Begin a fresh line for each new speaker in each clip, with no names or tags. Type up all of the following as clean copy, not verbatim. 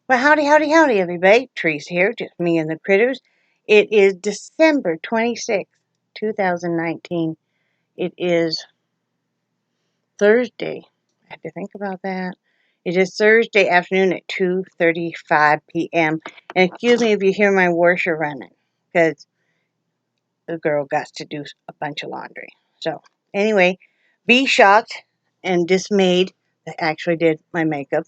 Well, howdy, howdy, howdy, everybody. Theresa here, just me and the critters. It is December 26th, 2019. It is Thursday. I had to think about that. It is Thursday afternoon at 2:35 p.m. And excuse me if you hear my washer running, because the girl got to do a bunch of laundry. So, anyway, be shocked and dismayed that I actually did my makeup.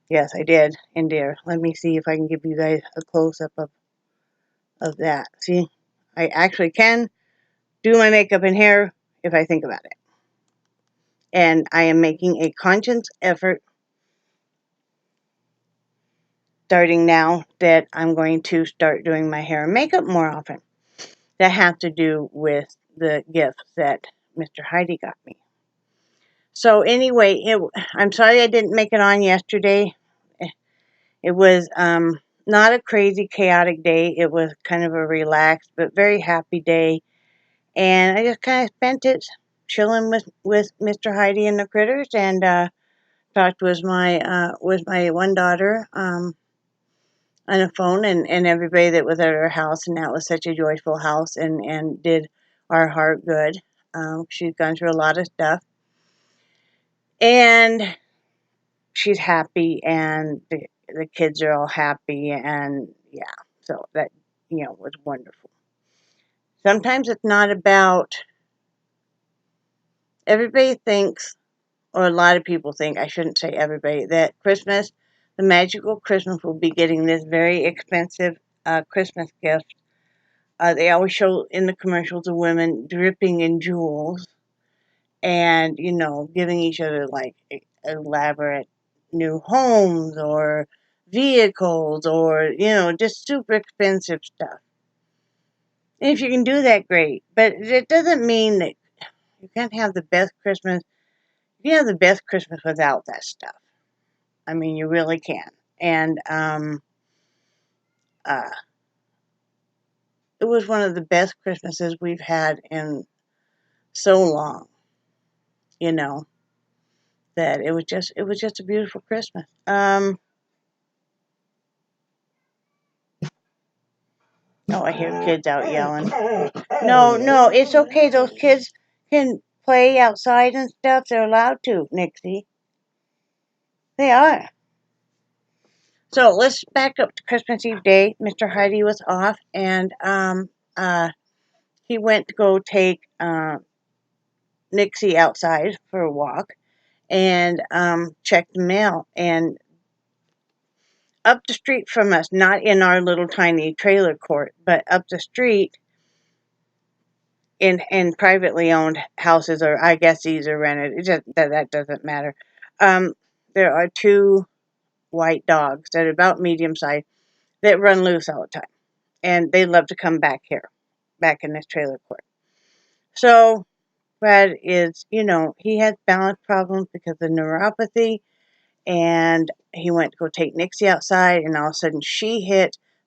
Yes, I did. And there, let me see if I can give you guys a close-up of that. See, I actually can do my makeup and hair if I think about it. And I am making a conscious effort starting now that I'm going to start doing my hair and makeup more often. That has to do with the gifts that Mr. Heide got me. So anyway, I'm sorry I didn't make it on yesterday. It was not a crazy, chaotic day. It was kind of a relaxed but very happy day. And I just kind of spent it chilling with Mr. Heide and the critters, and talked with my one daughter on the phone, and everybody that was at her house, and that was such a joyful house, and did our heart good. She's gone through a lot of stuff, and she's happy, and the kids are all happy, and yeah, so that was wonderful. Sometimes it's not about everybody thinks, or a lot of people think, I shouldn't say everybody, that Christmas, the magical Christmas, will be getting this very expensive Christmas gift. They always show in the commercials the women dripping in jewels and, giving each other like elaborate new homes or vehicles or, just super expensive stuff. And if you can do that, great. But it doesn't mean that you can't have the best Christmas. You can have the best Christmas without that stuff. I mean, you really can. And uh, it was one of the best Christmases we've had in so long. That it was just a beautiful Christmas. Oh, I hear kids out yelling. No, no, it's okay. Those kids can play outside and stuff. They're allowed to, Nixie. They are. So let's back up to Christmas Eve day. Mr. Heide was off, and he went to go take Nixie outside for a walk and check the mail. And up the street from us, not in our little tiny trailer court, but up the street in privately owned houses, or I guess these are rented. It just that doesn't matter. There are two white dogs that are about medium size that run loose all the time, and they love to come back here, back in this trailer court. So Brad is, he has balance problems because of neuropathy, and he went to go take Nixie outside, and all of a sudden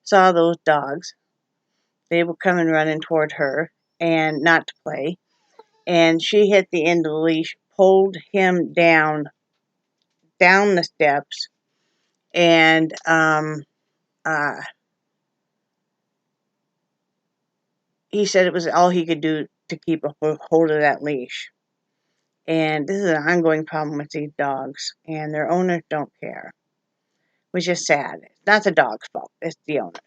saw those dogs. They were coming running toward her, and not to play, and she hit the end of the leash, pulled him down the steps, and he said it was all he could do to keep a hold of that leash. And this is an ongoing problem with these dogs, and their owners don't care, which is sad. It's not the dog's fault, it's the owners.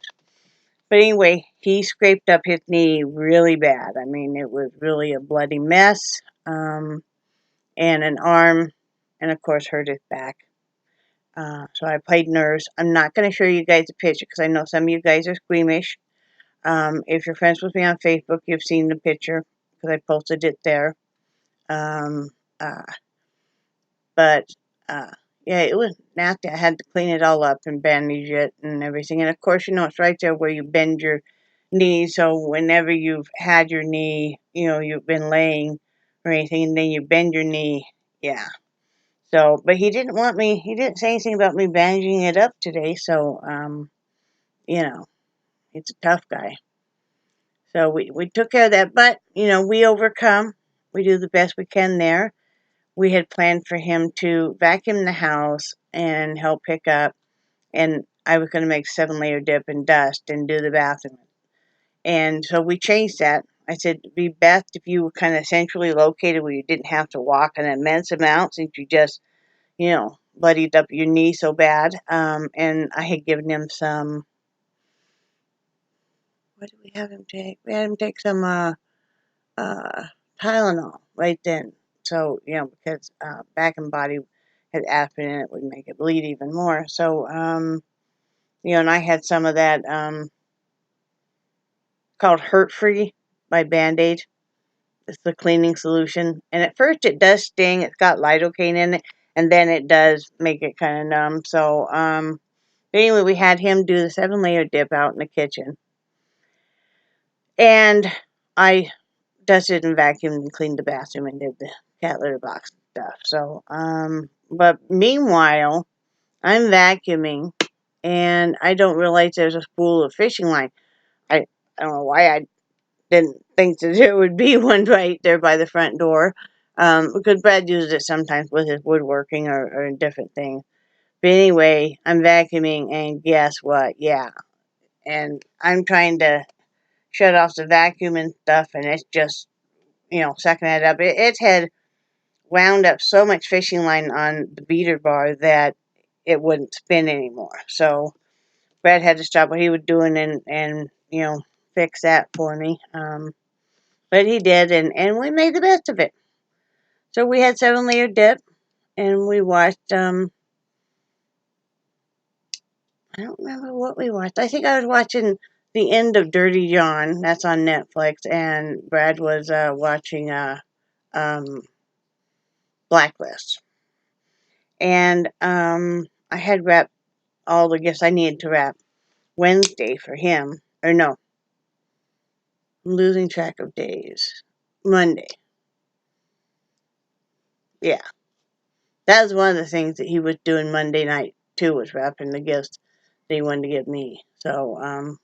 But anyway, he scraped up his knee really bad. I mean, it was really a bloody mess, and an arm, and of course hurt his back. So I played nurse. I'm not going to show you guys a picture because I know some of you guys are squeamish. If you're friends with me on Facebook, you've seen the picture because I posted it there. Um, uh, but yeah, it was nasty. I had to clean it all up and bandage it and everything. And of course, it's right there where you bend your knee. So whenever you've had your knee, you've been laying or anything, and then you bend your knee. Yeah. So, but he didn't say anything about me bandaging it up today. So, it's a tough guy. So we took care of that. But, we overcome. We do the best we can there. We had planned for him to vacuum the house and help pick up and I was going to make 7-layer dip and dust and do the bathroom. And so we changed that. I said it'd be best if you were kind of centrally located where you didn't have to walk an immense amount since you just, bloodied up your knee so bad. And I had given him some, what did we have him take? We had him take some Tylenol right then. So, because back and body had aspirin in it would make it bleed even more. So, and I had some of that called Hurt Free by Band-Aid. It's the cleaning solution. And at first it does sting. It's got lidocaine in it. And then it does make it kind of numb. So, but anyway, we had him do the 7-layer dip out in the kitchen. And I dusted and vacuumed and cleaned the bathroom and did the cat litter box stuff. So, but meanwhile, I'm vacuuming and I don't realize there's a spool of fishing line. I don't know why I didn't think that there would be one right there by the front door. Because Brad uses it sometimes with his woodworking or different things. But anyway, I'm vacuuming and guess what? Yeah. And I'm trying to shut off the vacuum and stuff and it's just, sucking it up. It had wound up so much fishing line on the beater bar that it wouldn't spin anymore. So Brad had to stop what he was doing and fix that for me. But he did, and we made the best of it. So we had 7-layer dip, and we watched, I don't remember what we watched. I think I was watching the end of Dirty John. That's on Netflix, and Brad was watching Blacklist. And I had wrapped all the gifts I needed to wrap Wednesday for him. Or no, I'm losing track of days. Monday. Yeah. That was one of the things that he was doing Monday night, too, was wrapping the gifts that he wanted to give me. So,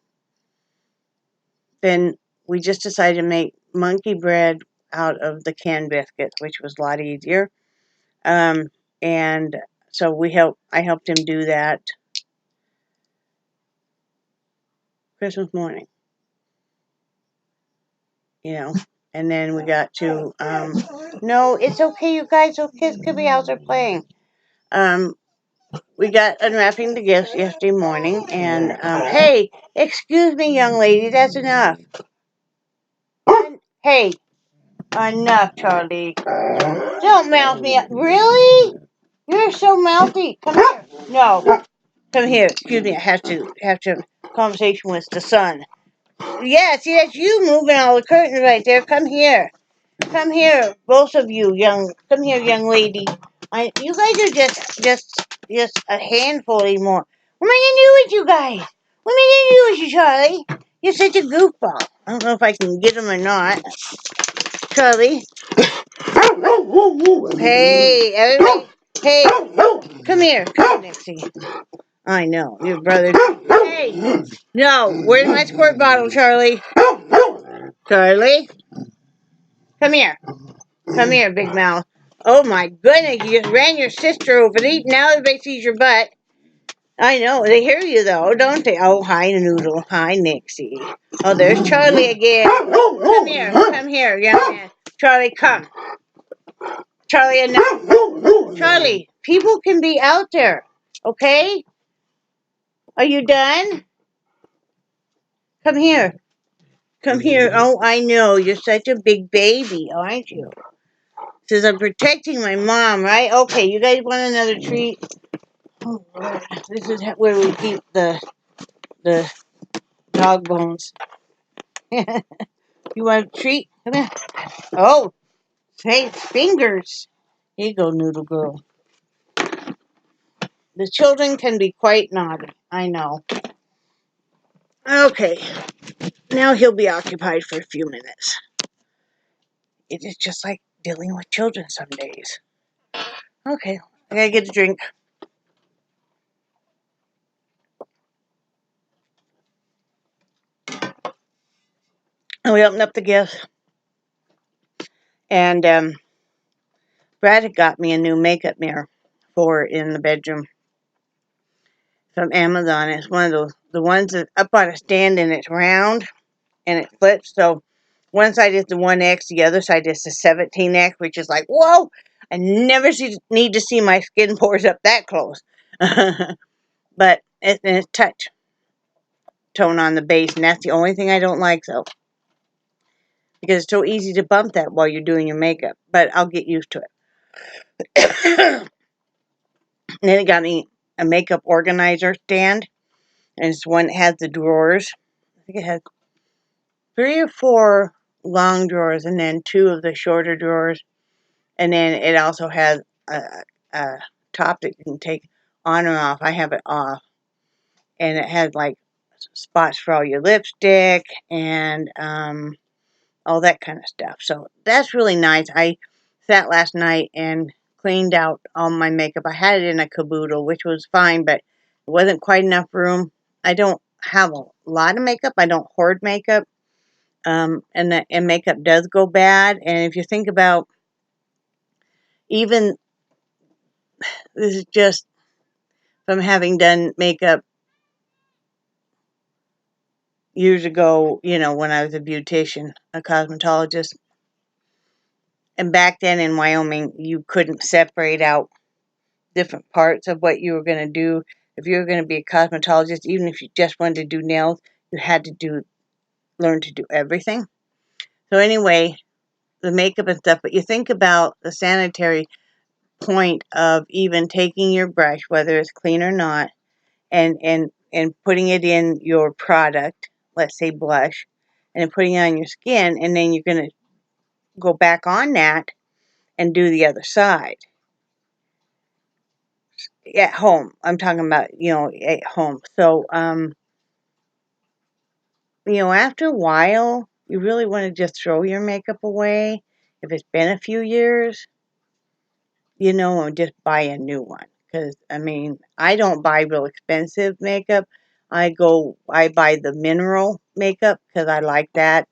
then we just decided to make monkey bread out of the canned biscuits, which was a lot easier. And so I helped him do that Christmas morning, And then we got to, no, it's okay, you guys, those kids could be out there playing. We got unwrapping the gifts yesterday morning, and, hey, excuse me, young lady, that's enough. Hey, enough, Charlie. Don't mouth me up. Really? You're so mouthy. Come here. No. Come here. Excuse me, I have to have conversation with the son. Yeah, see, that's you moving all the curtains right there. Come here. Come here, both of you, come here, young lady. You guys are just a handful anymore. What am I gonna do with you guys? What am I gonna do with you, Charlie? You're such a goofball. I don't know if I can get him or not. Charlie. Hey, everybody. Hey, come here, Nixie. I know, your brother. Hey, no, where's my squirt bottle, Charlie? Charlie, come here. Come here, big mouth. Oh my goodness, you just ran your sister over. Now everybody sees your butt. I know, they hear you though, don't they? Oh, hi, Noodle. Hi, Nixie. Oh, there's Charlie again. Come here, young man. Charlie, come. Charlie, enough. Charlie, people can be out there, okay? Are you done? Come here. Come here. Oh, I know, you're such a big baby, aren't you? Says I'm protecting my mom, right? Okay, you guys want another treat? Oh, Lord. This is where we keep the dog bones. You want a treat? Come here. Oh, hey, fingers. Here you go, Noodle Girl. The children can be quite naughty. I know. Okay. Now he'll be occupied for a few minutes. It is just like dealing with children some days. Okay, I gotta get a drink. And we opened up the gift. And Brad had got me a new makeup mirror for in the bedroom. from Amazon. It's one of those, the ones that's up on a stand and it's round and it flips. So one side is the 1X, the other side is the 17X, which is like, whoa, I never need to see my skin pores up that close. But it's touch tone on the base, and that's the only thing I don't like, though, because it's so easy to bump that while you're doing your makeup. But I'll get used to it. And then it got me a makeup organizer stand, and it's one that has the drawers. I think it has 3 or 4 long drawers, and then 2 of the shorter drawers. And then it also has a top that you can take on or off. I have it off. And it has like spots for all your lipstick and all that kind of stuff. So that's really nice. I sat last night and cleaned out all my makeup. I had it in a caboodle, which was fine, but it wasn't quite enough room. I don't have a lot of makeup. I don't hoard makeup. And makeup does go bad. And if you think about, even, this is just from having done makeup years ago, when I was a beautician, a cosmetologist. And back then in Wyoming, you couldn't separate out different parts of what you were going to do. If you were going to be a cosmetologist, even if you just wanted to do nails, you had to learn to do everything. So anyway, the makeup and stuff, but you think about the sanitary point of even taking your brush, whether it's clean or not, and putting it in your product, let's say blush, and putting it on your skin, and then you're going to go back on that and do the other side. At home. I'm talking about, at home. So, after a while, you really want to just throw your makeup away. If it's been a few years, and just buy a new one. Because, I don't buy real expensive makeup. I buy the mineral makeup because I like that.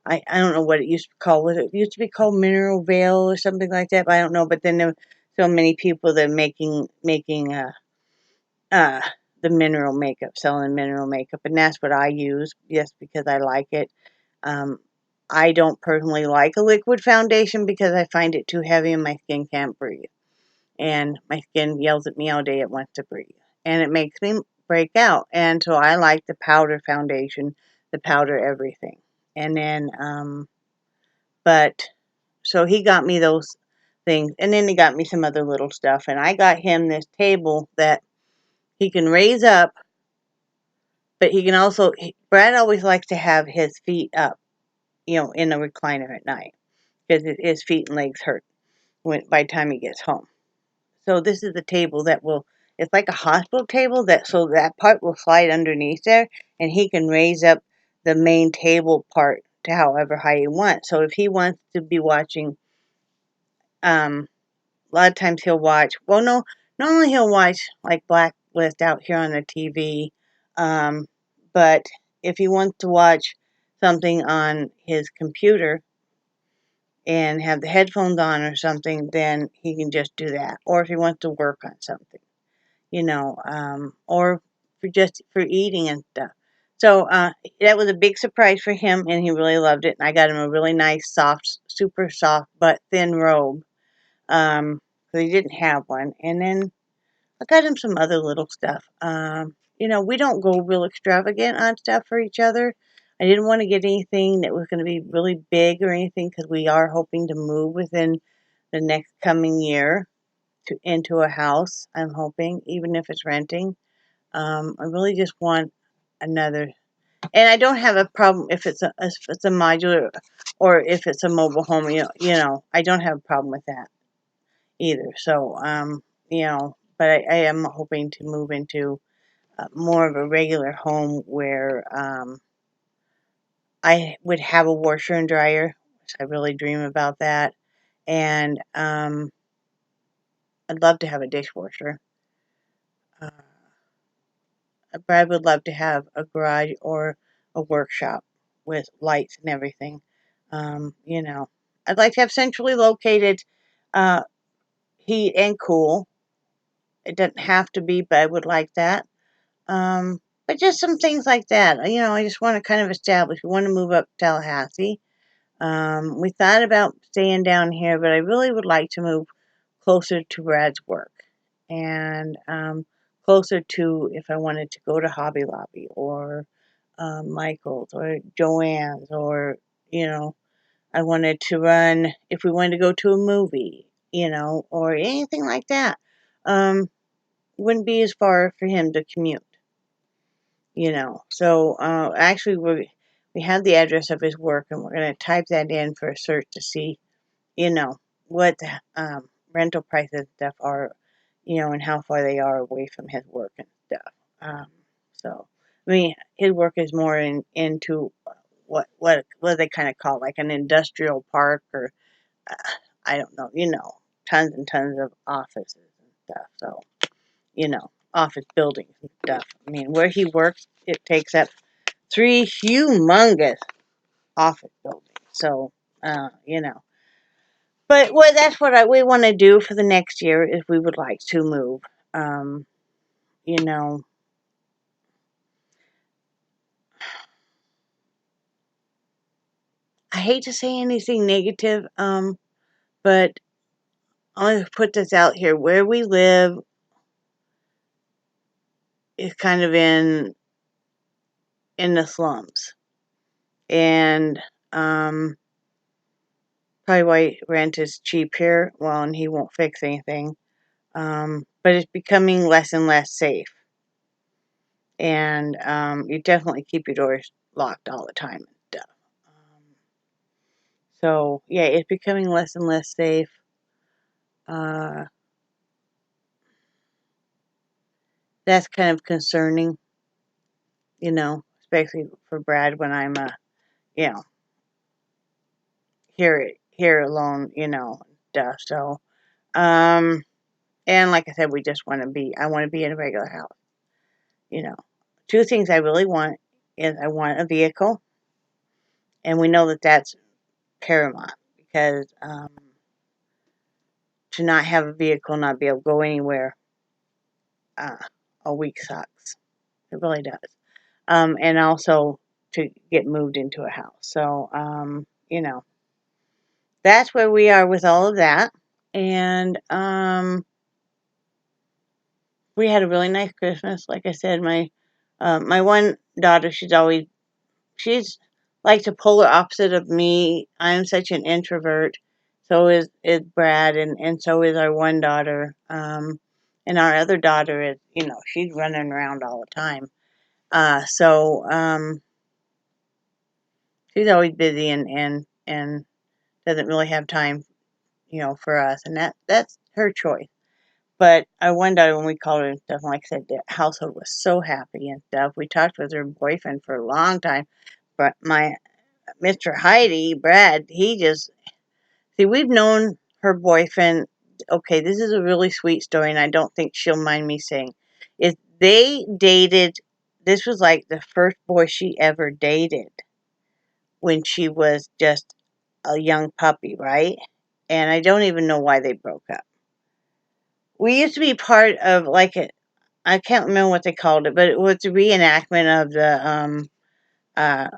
I don't know what it used to be called. Was it used to be called Mineral Veil or something like that? But I don't know. But then there were so many people that making the mineral makeup, selling mineral makeup, and that's what I use just because I like it. I don't personally like a liquid foundation because I find it too heavy and my skin can't breathe. And my skin yells at me all day it wants to breathe. And it makes me break out. And so I like the powder foundation, the powder everything. And then, so he got me those things. And then he got me some other little stuff. And I got him this table that he can raise up, but he can also, Brad always likes to have his feet up, in a recliner at night, because his feet and legs hurt by the time he gets home. So this is the table that it's like a hospital table, so that part will slide underneath there, and he can raise up the main table part to however high he wants. So if he wants to be watching, a lot of times he'll watch, well, no, normally he'll watch like Blacklist out here on the TV, but if he wants to watch something on his computer and have the headphones on or something, then he can just do that. Or if he wants to work on something, or for eating and stuff. So that was a big surprise for him, and he really loved it. And I got him a really nice, soft, super soft but thin robe, because he didn't have one. And then I got him some other little stuff. We don't go real extravagant on stuff for each other. I didn't want to get anything that was going to be really big or anything, because we are hoping to move within the next coming year into a house. I'm hoping, even if it's renting. I really just want another, and I don't have a problem if it's a modular or if it's a mobile home. I don't have a problem with that either. So, but I am hoping to move into more of a regular home where I would have a washer and dryer. I really dream about that. And I'd love to have a dishwasher. But I would love to have a garage or a workshop with lights and everything. I'd like to have centrally located heat and cool, It doesn't have to be, but I would like that. But just some things like that. I just want to kind of establish. We want to move up to Tallahassee. We thought about staying down here, but I really would like to move closer to Brad's work and closer to if I wanted to go to Hobby Lobby or Michael's or Joann's or, I wanted to run if we wanted to go to a movie, or anything like that. Wouldn't be as far for him to commute. So actually, we have the address of his work, and we're going to type that in for a search to see, what the rental prices and stuff are, and how far they are away from his work and stuff. So, I mean, his work is more into what they kind of call like an industrial park or uh, I don't know, tons and tons of offices and stuff. So, office buildings and stuff. I mean, where he works, it takes up 3 humongous office buildings. So, But that's what we want to do for the next year is we would like to move. Um, you know, I hate to say anything negative, but I'm going to put this out here. Where we live is kind of in the slums. And probably why rent is cheap here. Well, and he won't fix anything. But it's becoming less and less safe. And you definitely keep your doors locked all the time and stuff. So, yeah, it's becoming less and less safe. Uh, that's kind of concerning, especially for Brad when I'm, you know, here alone, stuff. So, um, and like I said, I want to be in a regular house, you know. Two things I really want is I want a vehicle, and we know that that's paramount because to not have a vehicle, not be able to go anywhere, uh, a week sucks. It really does. And also to get moved into a house. So, that's where we are with all of that. And we had a really nice Christmas. Like I said, my one daughter, she's like the polar opposite of me. I'm such an introvert. So is Brad, and so is our one daughter. And our other daughter is, she's running around all the time. So she's always busy and doesn't really have time, for us, and that's her choice. But I wondered when we called her and stuff, and like I said, the household was so happy and stuff. We talked with her boyfriend for a long time, but my Mr. Heide, Brad, we've known her boyfriend. Okay, this is a really sweet story, and I don't think she'll mind me saying, is they dated. This was like the first boy she ever dated when she was just a young puppy, right? And I don't even know why they broke up. We used to be part of I can't remember what they called it, but it was a reenactment of the uh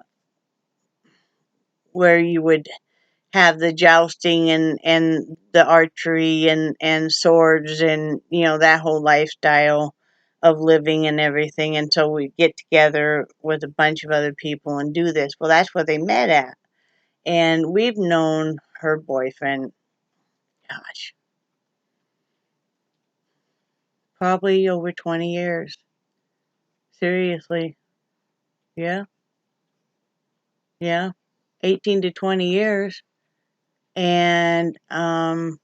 where you would have the jousting and the archery and swords and that whole lifestyle of living and everything until we get together with a bunch of other people and do this. Well, that's where they met at. And we've known her boyfriend, gosh, probably over 20 years. Seriously. Yeah. Yeah. 18 to 20 years. And known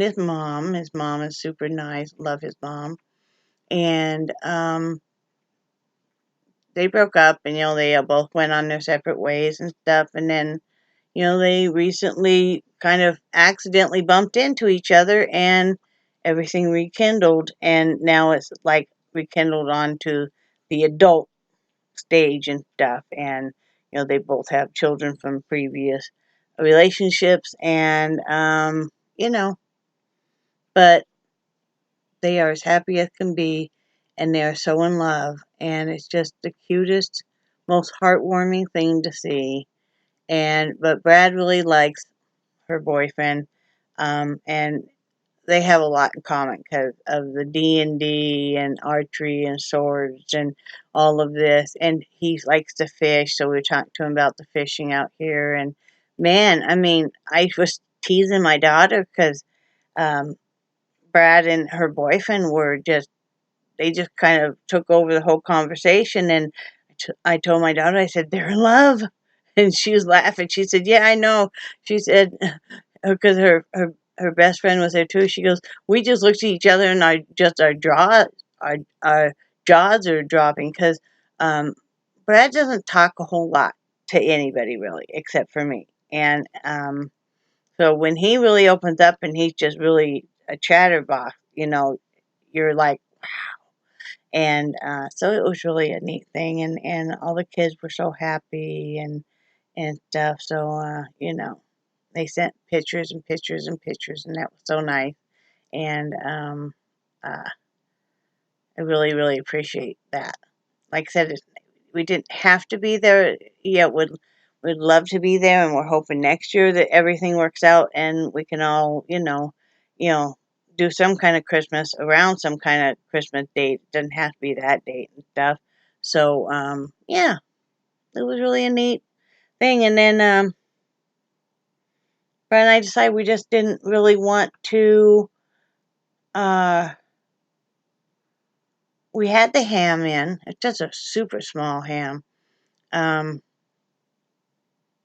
his mom. His mom is super nice. Love his mom. And they broke up, and they both went on their separate ways and stuff. And then they recently kind of accidentally bumped into each other, and everything rekindled. And now it's like rekindled onto the adult stage and stuff. And they both have children from previous relationships, and you know, but they are as happy as can be, and they are so in love, and it's just the cutest, most heartwarming thing to see. But Brad really likes her boyfriend, and they have a lot in common because of the D&D and archery and swords and all of this. And he likes to fish, so we talked to him about the fishing out here. And man, I mean, I was teasing my daughter because um, Brad and her boyfriend were just, they just kind of took over the whole conversation. And I told my daughter, I said, they're in love. And she was laughing. She said, yeah, I know. She said, because her best friend was there too. She goes, we just looked at each other and our jaws are dropping because Brad doesn't talk a whole lot to anybody really, except for me. And so when he really opens up and he's just really a chatterbox, you're like, and so it was really a neat thing, and all the kids were so happy and stuff. So they sent pictures and pictures and pictures, and that was so nice. And uh, I really, really appreciate that. Like I said, we didn't have to be there yet. Would love to be there, and we're hoping next year that everything works out and we can all, you know, do some kind of Christmas around some kind of Christmas date. It doesn't have to be that date and stuff. So, yeah, it was really a neat thing. And then Brad and I decided we just didn't really want to. Uh, we had the ham in. It's just a super small ham. Um,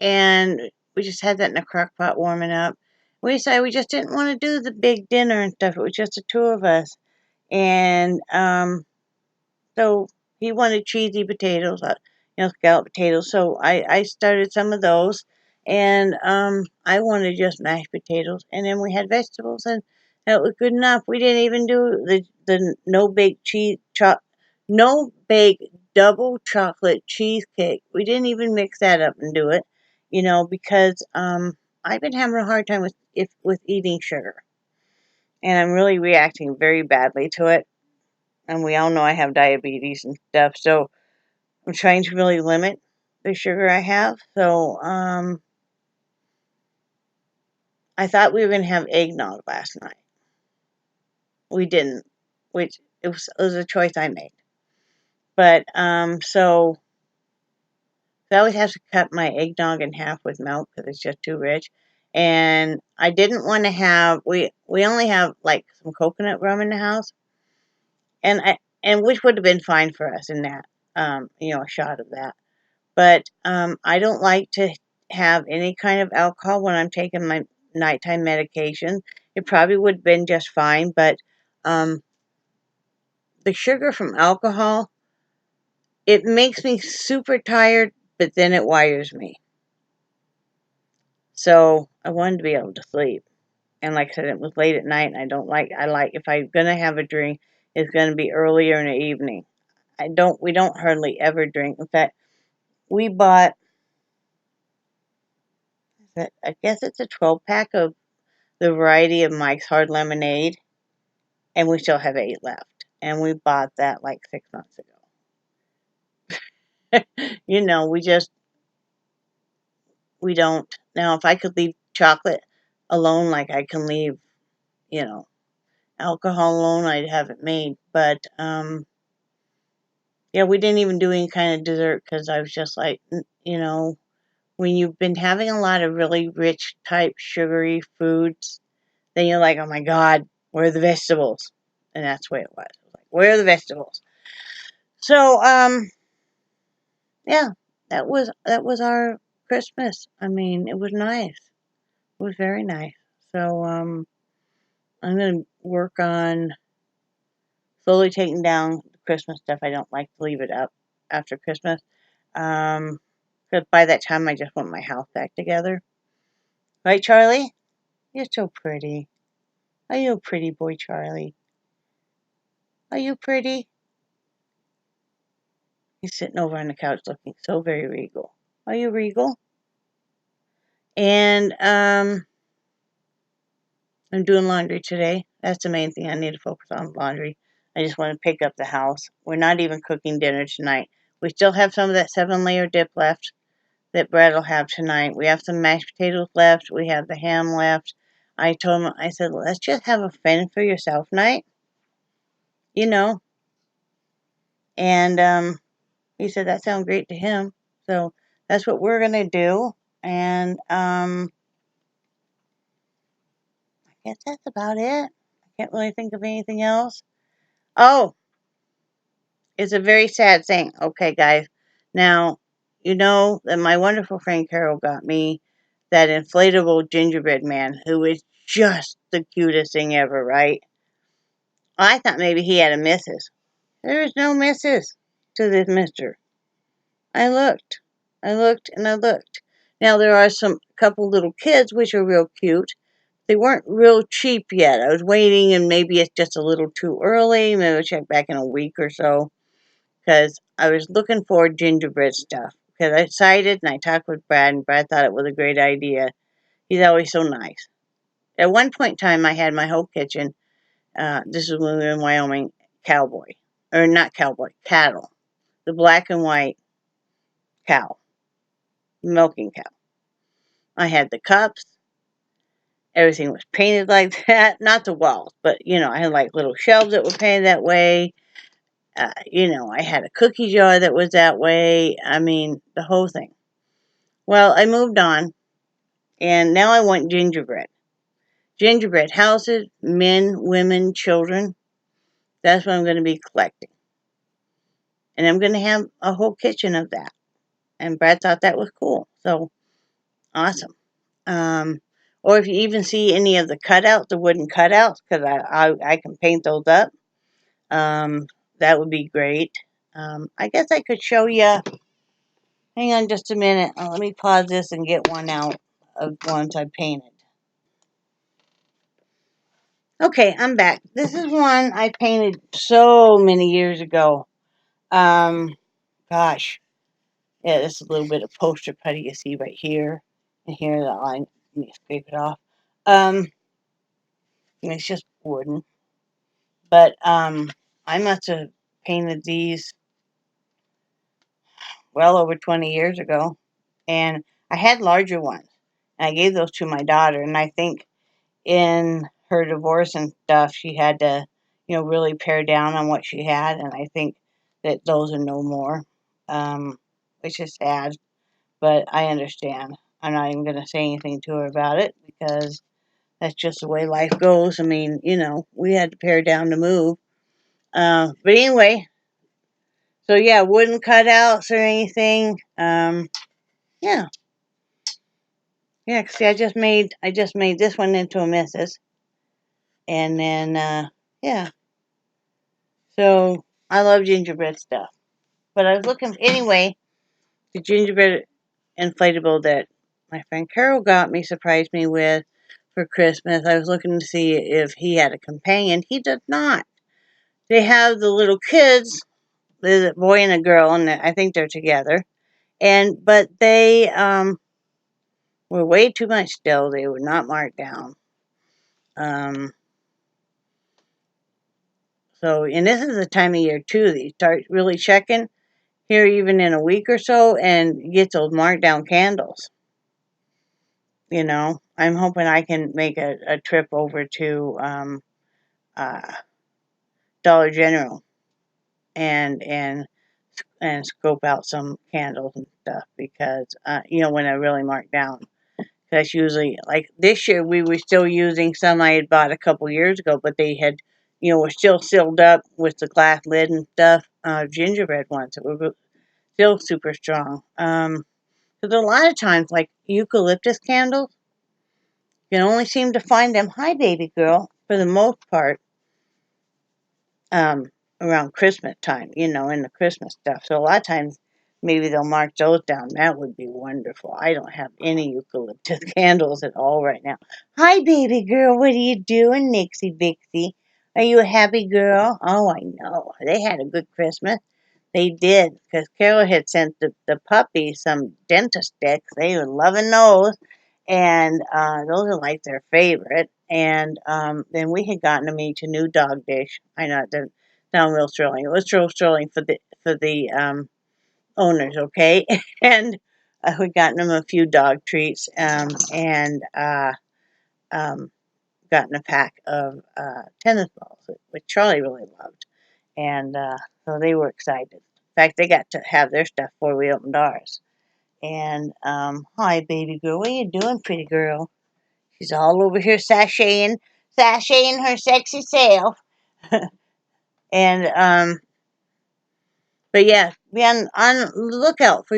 and we just had that in the crock pot warming up. We decided we just didn't want to do the big dinner and stuff. It was just the two of us. And so he wanted cheesy potatoes, scalloped potatoes. So I started some of those. And I wanted just mashed potatoes. And then we had vegetables, and that was good enough. We didn't even do the no bake double chocolate cheesecake. We didn't even mix that up and do it, because I've been having a hard time with eating sugar, and I'm really reacting very badly to it. And we all know I have diabetes and stuff, so I'm trying to really limit the sugar I have. So I thought we were going to have eggnog last night. We didn't, which it was a choice I made. But so I always have to cut my eggnog in half with milk because it's just too rich. And I didn't want to have, we only have like some coconut rum in the house, and which would have been fine for us in that, a shot of that. But I don't like to have any kind of alcohol when I'm taking my nighttime medication. It probably would have been just fine, but um, the sugar from alcohol, it makes me super tired, but then it wires me. So I wanted to be able to sleep. And like I said, it was late at night, and I like, if I'm going to have a drink, it's going to be earlier in the evening. We don't hardly ever drink. In fact, we bought, I guess it's a 12-pack of the variety of Mike's Hard Lemonade, and we still have 8 left. And we bought that like 6 months ago. We don't. Now, if I could leave chocolate alone, like I can leave, you know, alcohol alone, I'd have it made. But, yeah, we didn't even do any kind of dessert because I was just like, when you've been having a lot of really rich type sugary foods, then you're like, oh my God, where are the vegetables? And that's the way it was. I was like, where are the vegetables? So, yeah, that was our Christmas. I mean, it was nice. It was very nice. So, I'm gonna work on slowly taking down the Christmas stuff. I don't like to leave it up after Christmas. Because by that time I just want my house back together. Right, Charlie? You're so pretty. Are you a pretty boy, Charlie? Are you pretty? He's sitting over on the couch looking so very regal. Are you regal? And I'm doing laundry today. That's the main thing. I need to focus on laundry. I just want to pick up the house. We're not even cooking dinner tonight. We still have some of that 7-layer dip left that Brad will have tonight. We have some mashed potatoes left. We have the ham left. I told him, I said, let's just have a fend for yourself night, you know. And he said that sounded great to him. So that's what we're going to do. And I guess that's about it. I can't really think of anything else. Oh, it's a very sad thing. Okay, guys. Now, you know that my wonderful friend Carol got me that inflatable gingerbread man who is just the cutest thing ever, right? I thought maybe he had a missus. There is no missus to this mister. I looked. I looked and I looked. Now there are some couple little kids which are real cute. They weren't real cheap yet. I was waiting and maybe it's just a little too early. Maybe I'll check back in a week or so. Because I was looking for gingerbread stuff. Because I decided and I talked with Brad, and Brad thought it was a great idea. He's always so nice. At one point in time, I had my whole kitchen. This is when we were in Wyoming. Cowboy, or not cowboy, cattle. The black and white cow, milking cow. I had the cups. Everything was painted like that. Not the walls, but I had like little shelves that were painted that way. I had a cookie jar that was that way. I mean, the whole thing. Well, I moved on, and now I want gingerbread. Gingerbread houses, men, women, children. That's what I'm going to be collecting. And I'm going to have a whole kitchen of that. And Brad thought that was cool. So, awesome. Or if you even see any of the cutouts, the wooden cutouts, because I can paint those up, that would be great. I guess I could show you. Hang on just a minute. Let me pause this and get one out of ones I painted. Okay, I'm back. This is one I painted so many years ago. Um, gosh. Yeah, this is a little bit of poster putty you see right here. And here, the line. Let me scrape it off. It's just wooden. But, I must have painted these well over 20 years ago. And I had larger ones. And I gave those to my daughter. And I think in her divorce and stuff, she had to, really pare down on what she had, and I think that those are no more, which is sad, but I understand. I'm not even going to say anything to her about it because that's just the way life goes. I mean, we had to pare down to move. But anyway, so yeah, wooden cutouts or anything. Yeah, yeah. See, I just made this one into a missus, and then yeah. So I love gingerbread stuff. But I was looking anyway, the gingerbread inflatable that my friend Carol got me, surprised me with for Christmas. I was looking to see if he had a companion. He does not. They have the little kids, there's a boy and a girl, and I think they're together. But they were way too much still. They were not marked down. Um, and this is the time of year too that you start really checking here even in a week or so and get those marked down candles. I'm hoping I can make a trip over to uh, Dollar General and scope out some candles and stuff because when I really mark down. That's usually like this year we were still using some I had bought a couple years ago, but they had were still sealed up with the glass lid and stuff. Gingerbread ones that were still super strong. Because a lot of times, like eucalyptus candles, you can only seem to find them, hi baby girl, for the most part, around Christmas time, in the Christmas stuff. So a lot of times, maybe they'll mark those down. That would be wonderful. I don't have any eucalyptus candles at all right now. Hi baby girl, what are you doing, Nixie Bixie? Are you a happy girl? Oh, I know. They had a good Christmas. They did, because Carol had sent the puppies some dentist sticks. They were loving those. And those are like their favorite. And then we had gotten them each a new dog dish. I know it doesn't sound real thrilling. It was real thrilling for the owners, okay? And we gotten them a few dog treats, and um, gotten a pack of tennis balls, which Charlie really loved. And so they were excited. In fact, they got to have their stuff before we opened ours. And hi, baby girl. What are you doing, pretty girl? She's all over here sashaying her sexy self. And but yeah, be on the lookout for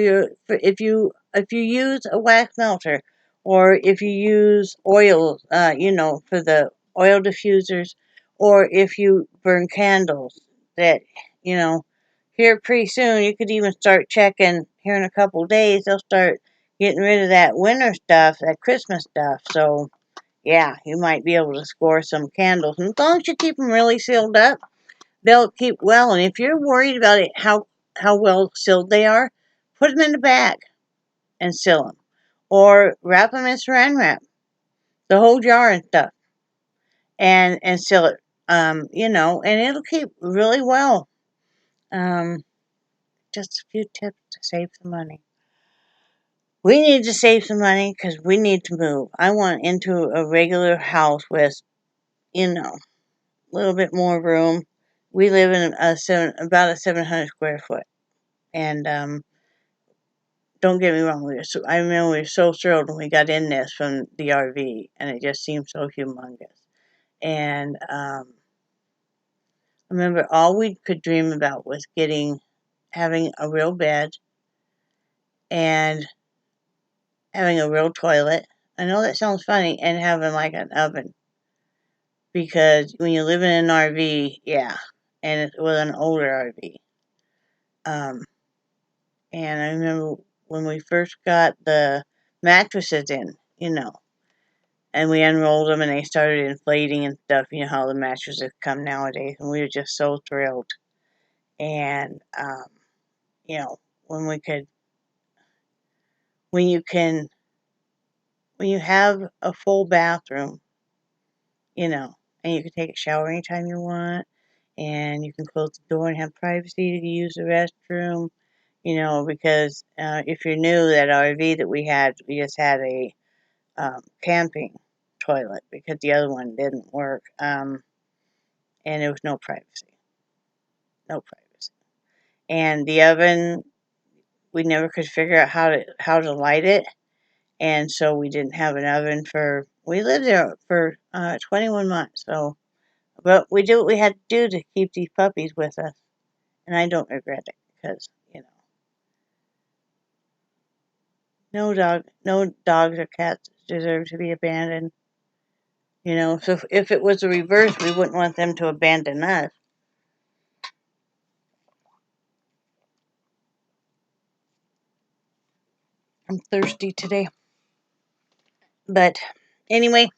if you use a wax melter, or if you use oil, for the oil diffusers, or if you burn candles. That you know, here pretty soon you could even start checking. Here in a couple of days, they'll start getting rid of that winter stuff, that Christmas stuff. So yeah, you might be able to score some candles, and as long as you keep them really sealed up, they'll keep well. And if you're worried about it, how well sealed they are, put them in a bag and seal them, or wrap them in Saran wrap, the whole jar and stuff, and seal it. And it'll keep really well. Um, just a few tips to save some money. We need to save some money because we need to move. I want into a regular house with, a little bit more room. We live in about a 700 square foot, and don't get me wrong. I remember we were so thrilled when we got in this from the RV, and it just seemed so humongous. And I remember all we could dream about was having a real bed and having a real toilet. I know that sounds funny, and having like an oven, because when you live in an RV, yeah, and it was an older RV. And I remember when we first got the mattresses in, and we unrolled them and they started inflating and stuff. You know how the mattresses come nowadays, and we were just so thrilled. And you know, when we could, when you can, when you have a full bathroom, and you can take a shower anytime you want, and you can close the door and have privacy to use the restroom. Because if you're new, that RV that we just had a camping toilet because the other one didn't work, and there was no privacy, no privacy. And the oven, we never could figure out how to light it, and so we didn't have an oven for. We lived there for 21 months, so but we did what we had to do to keep these puppies with us, and I don't regret it because no dogs or cats deserve to be abandoned. So if it was the reverse, we wouldn't want them to abandon us. I'm thirsty today. But anyway,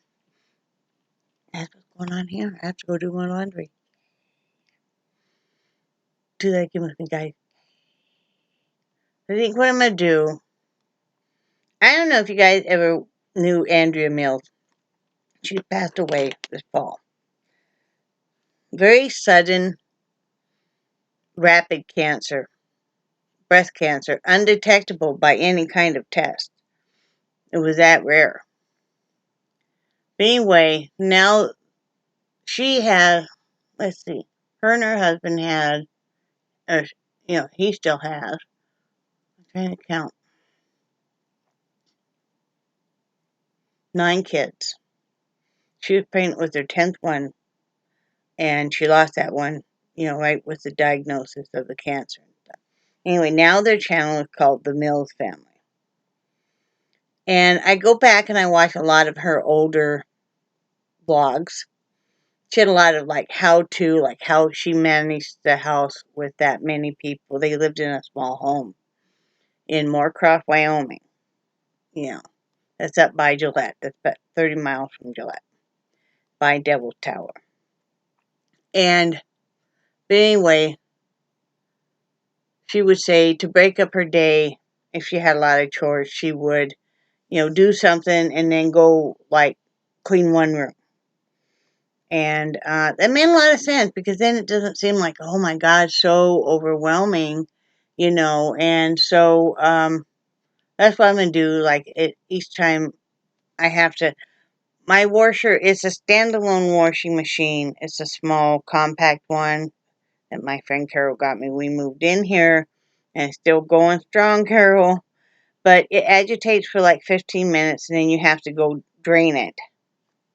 that's what's going on here. I have to go do my laundry. Do that again with me, guys. I think what I'm going to do, I don't know if you guys ever knew Andrea Mills. She passed away this fall. Very sudden, rapid cancer, breast cancer, undetectable by any kind of test. It was that rare. But anyway, now she had, let's see, her and her husband had, he still has, I'm trying to count, 9 kids. She was pregnant with her 10th one, and she lost that one, right with the diagnosis of the cancer and stuff. Anyway, now their channel is called The Mills Family. And I go back and I watch a lot of her older vlogs. She had a lot of how she managed the house with that many people. They lived in a small home in Moorcroft, Wyoming. That's up by Gillette. That's about 30 miles from Gillette, by Devil's Tower. But anyway, she would say to break up her day, if she had a lot of chores, she would, do something and then go clean one room. And that made a lot of sense because then it doesn't seem like, oh my God, so overwhelming, And so that's what I'm going to do. Like each time I have to, my washer is a standalone washing machine. It's a small, compact one that my friend Carol got me. We moved in here and it's still going strong, Carol. But it agitates for like 15 minutes and then you have to go drain it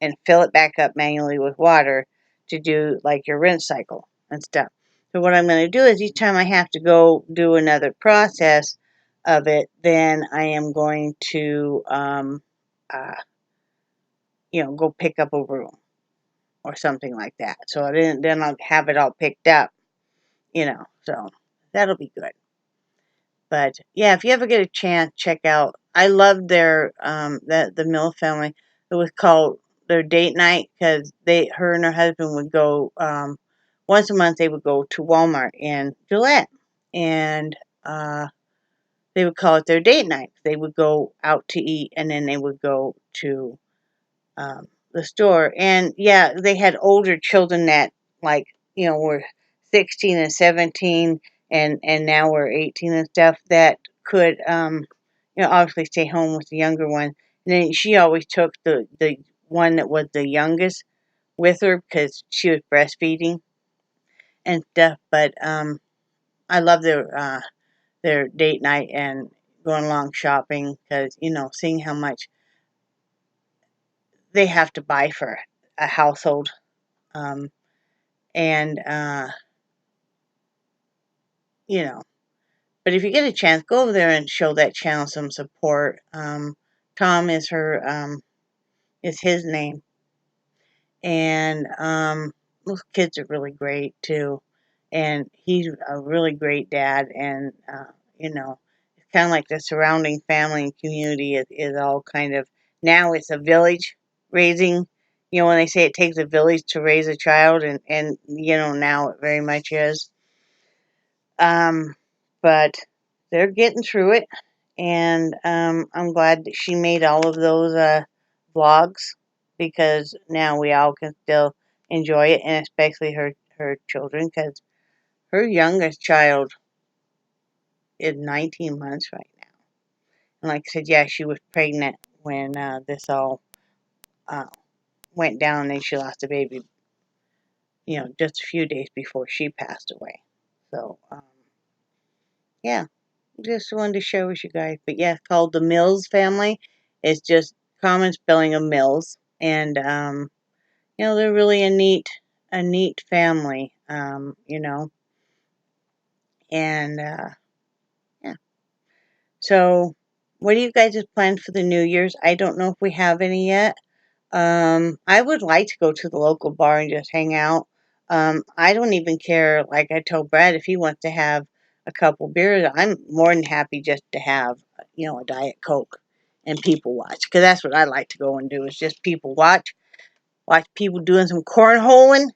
and fill it back up manually with water to do like your rinse cycle and stuff. So what I'm going to do is each time I have to go do another process of it, then I am going to, uh, go pick up a room or something like that. So then I'll have it all picked up, So that'll be good. But yeah, if you ever get a chance, check out. I love their the Mill family. It was called their date night because her and her husband would go once a month. They would go to Walmart in Gillette, and they would call it their date night. They would go out to eat, and then they would go to the store. And yeah, they had older children that were 16 and 17 and now we're 18 and stuff that could obviously stay home with the younger one. And then she always took the one that was the youngest with her because she was breastfeeding and stuff. But I love their date night and going along shopping because seeing how much they have to buy for a household. And but if you get a chance, go over there and show that channel some support. Tom is his name, and those kids are really great too, and he's a really great dad, and it's kind of like the surrounding family and community is all kind of now it's a village raising. When they say it takes a village to raise a child, and now it very much is. But they're getting through it, and I'm glad that she made all of those vlogs because now we all can still enjoy it, and especially her children because her youngest child is 19 months right now. And like I said, yeah, she was pregnant when this all uh, went down, and she lost a baby, just a few days before she passed away. So, yeah. Just wanted to share with you guys. But yeah, it's called the Mills family. It's just common spelling of Mills. And they're really a neat family. And yeah. So what do you guys' plans for the New Year's? I don't know if we have any yet. I would like to go to the local bar and just hang out. I don't even care, like I told Brad, if he wants to have a couple beers, I'm more than happy just to have, a Diet Coke and people watch. Because that's what I like to go and do, is just people watch people doing some cornholing.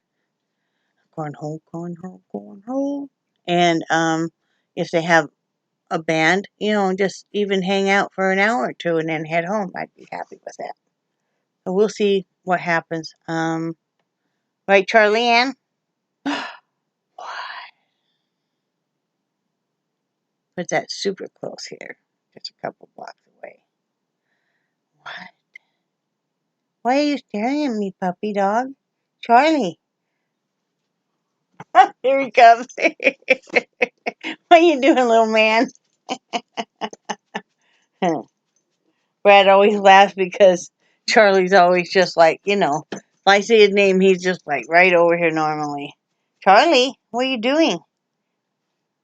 Cornhole. And if they have a band, just even hang out for an hour or two and then head home, I'd be happy with that. So we'll see what happens. Right, Charlie Ann? But that's super close here. Just a couple blocks away. What? Why are you staring at me, puppy dog? Charlie. Here he comes. What are you doing, little man? Brad always laughs because Charlie's always just like, if I say his name, he's just like right over here normally. Charlie, what are you doing?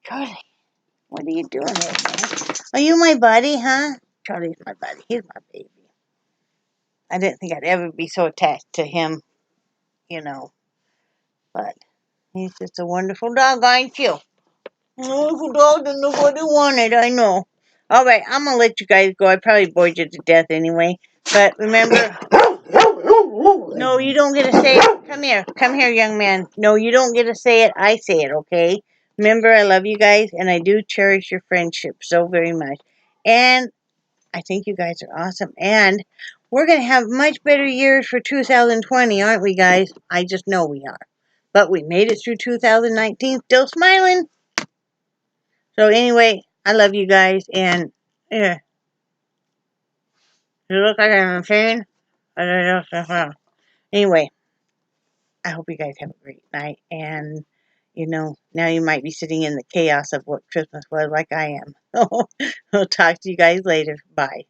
Charlie, what are you doing, little man? Are you my buddy, huh? Charlie's my buddy. He's my baby. I didn't think I'd ever be so attached to him, but he's just a wonderful dog, aren't you? Wonderful dog that nobody wanted, I know. Alright, I'm going to let you guys go. I probably bored you to death anyway. But remember, no, you don't get to say it. Come here, young man. No, you don't get to say it. I say it, okay? Remember, I love you guys, and I do cherish your friendship so very much. And I think you guys are awesome. And We're going to have much better years for 2020, aren't we, guys? I just know we are. But we made it through 2019 still smiling. So anyway, I love you guys. And yeah, you look like I'm insane. Anyway, I hope you guys have a great night. And, now you might be sitting in the chaos of what Christmas was like I am. I'll talk to you guys later. Bye.